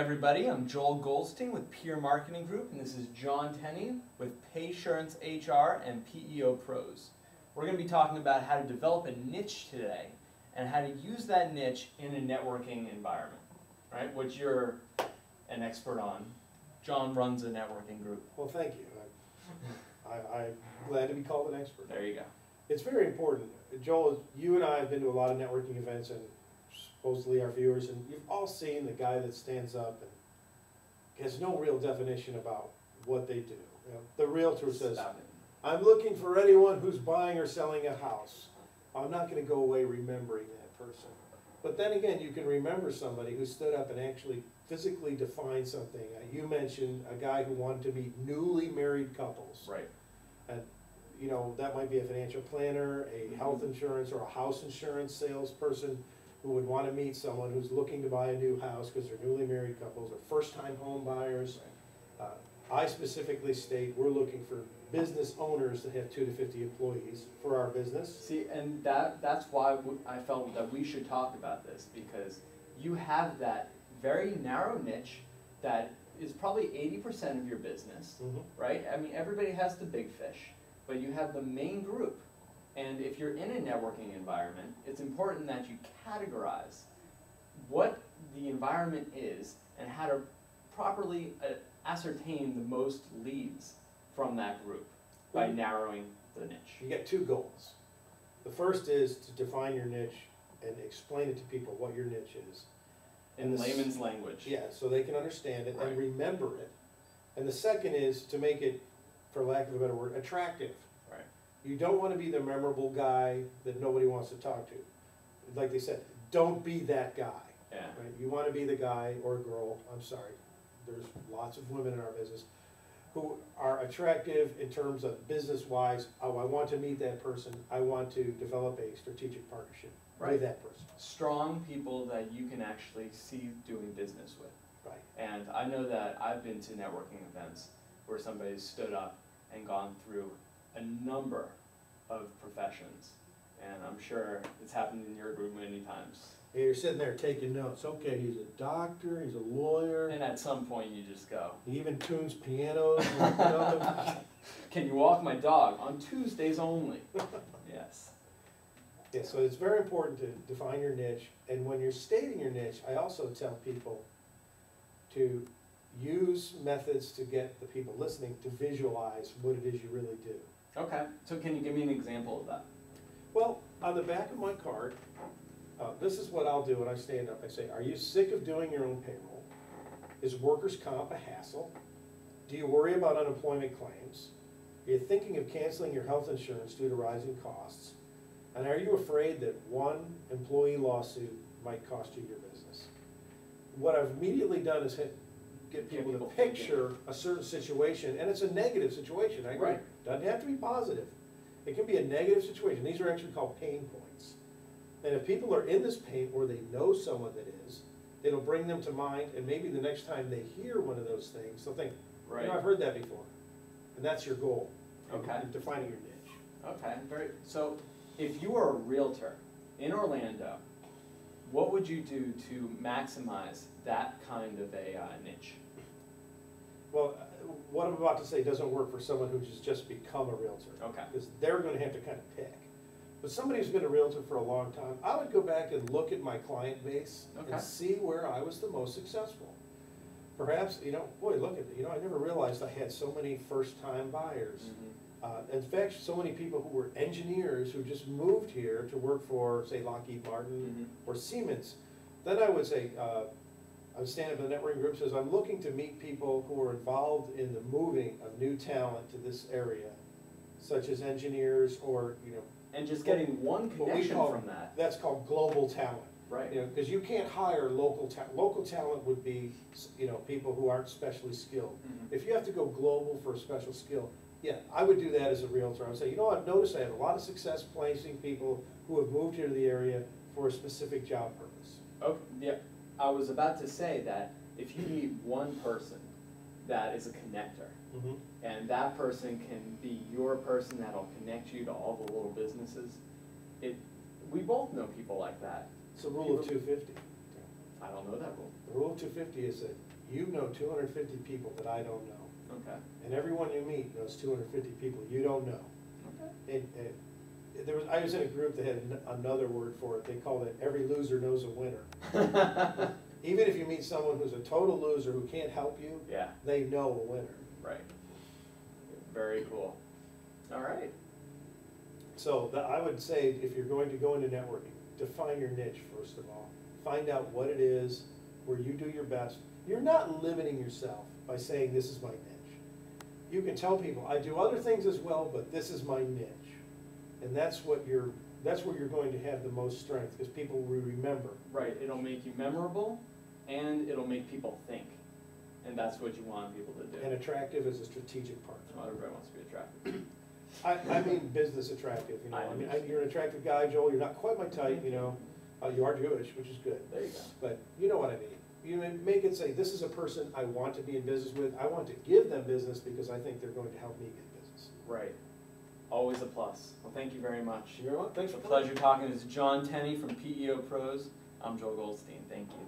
everybody, I'm Joel Goldstein with Peer Marketing Group, and this is John Tenney with Pay-surance HR and PEO Pros. We're going to be talking about how to develop a niche today and how to use that niche in a networking environment, right? Which you're an expert on. John runs a networking group. Well, thank you. I'm glad to be called an expert. There you go. It's very important. Joel, you and I have been to a lot of networking events, and supposedly our viewers, and you've all seen the guy that stands up and has no real definition about what they do. You know, the realtor says, I'm looking for anyone who's buying or selling a house. I'm not going to go away remembering that person. But then again, you can remember somebody who stood up and actually physically defined something. You mentioned a guy who wanted to meet newly married couples. Right. And you know, that might be a financial planner, a health insurance or a house insurance salesperson who would want to meet someone who's looking to buy a new house because they're newly married couples or first-time home buyers. Right. I specifically state we're looking for business owners that have 2 to 50 employees for our business. See, and that's why I felt that we should talk about this, because you have that very narrow niche that is probably 80% of your business, right? I mean, everybody has the big fish, but you have the main group. And if you're in a networking environment, it's important that you categorize what the environment is and how to properly ascertain the most leads from that group by narrowing the niche. You get 2 goals. The first is to define your niche and explain it to people what your niche is. In layman's language. Yeah, so they can understand it Right. and remember it. And the second is to make it, for lack of a better word, attractive. Right. You don't want to be the memorable guy that nobody wants to talk to. Like they said, don't be that guy. Yeah. Right? You want to be the guy or girl, I'm sorry, there's lots of women in our business who are attractive in terms of business-wise. Oh, I want to meet that person. I want to develop a strategic partnership with that person. Strong people that you can actually see doing business with. Right. And I know that I've been to networking events where somebody's stood up and gone through a number of professions. And I'm sure it's happened in your group many times. And you're sitting there taking notes. Okay, he's a doctor, he's a lawyer. And at some point you just go. He even tunes pianos. Can you walk my dog? On Tuesdays only. Yes. Yeah, so it's very important to define your niche. And when you're stating your niche, I also tell people to use methods to get the people listening to visualize what it is you really do. Okay, so can you give me an example of that? Well, on the back of my card, this is what I'll do when I stand up. I say, are you sick of doing your own payroll? Is workers' comp a hassle? Do you worry about unemployment claims? Are you thinking of canceling your health insurance due to rising costs? And are you afraid that one employee lawsuit might cost you your business? What I've immediately done is get people to picture a certain situation, and it's a negative situation, I agree. Right. Doesn't have to be positive. It can be a negative situation. These are actually called pain points. And if people are in this pain or they know someone that is, it'll bring them to mind, and maybe the next time they hear one of those things, they'll think, right. You know, I've heard that before. And that's your goal. Okay. In defining your niche. Okay, so if you were a realtor in Orlando, what would you do to maximize that kind of a niche? Well, what I'm about to say doesn't work for someone who's just become a realtor. Okay. Because they're going to have to kind of pick. But somebody who's been a realtor for a long time, I would go back and look at my client base and see where I was the most successful. Perhaps, you know, boy, look at it. You know, I never realized I had so many first-time buyers. In fact, so many people who were engineers who just moved here to work for, say, Lockheed Martin or Siemens. Then I would say, I would stand up in the networking group and says, I'm looking to meet people who are involved in the moving of new talent to this area, such as engineers or, you know. And just getting one connection from that. That's called global talent. Right. You know, because you can't hire local talent. Local talent would be, you know, people who aren't specially skilled. If you have to go global for a special skill, yeah, I would do that as a realtor. I would say, you know, I've noticed I have a lot of success placing people who have moved here to the area for a specific job purpose. Okay, yeah. I was about to say that if you meet one person that is a connector, and that person can be your person that'll connect you to all the little businesses, we both know people like that. It's a rule of 250. I don't know that rule. The rule of 250 is that you know 250 people that I don't know. Okay. And everyone you meet knows 250 people you don't know. Okay. I was in a group that had another word for it. They called it every loser knows a winner. Even if you meet someone who's a total loser who can't help you, Yeah. they know a winner. Right. Very cool. All right. So I would say if you're going to go into networking, define your niche first of all. Find out what it is, where you do your best. You're not limiting yourself by saying this is my niche. You can tell people, I do other things as well, but this is my niche. And that's where you're going to have the most strength, because people will remember. Right, it'll make you memorable, and it'll make people think. And that's what you want people to do. And attractive is a strategic partner. Not everybody wants to be attractive. I mean business attractive, you know. I mean, you're an attractive guy, Joel, you're not quite my type, you know. You are Jewish, which is good. There you go. But you know what I mean. You make it say, this is a person I want to be in business with. I want to give them business because I think they're going to help me get business. Right. Always a plus. Well, thank you very much. You're welcome. Thanks for It's a pleasure talking. This is John Tenney from PEO Pros. I'm Joel Goldstein. Thank you.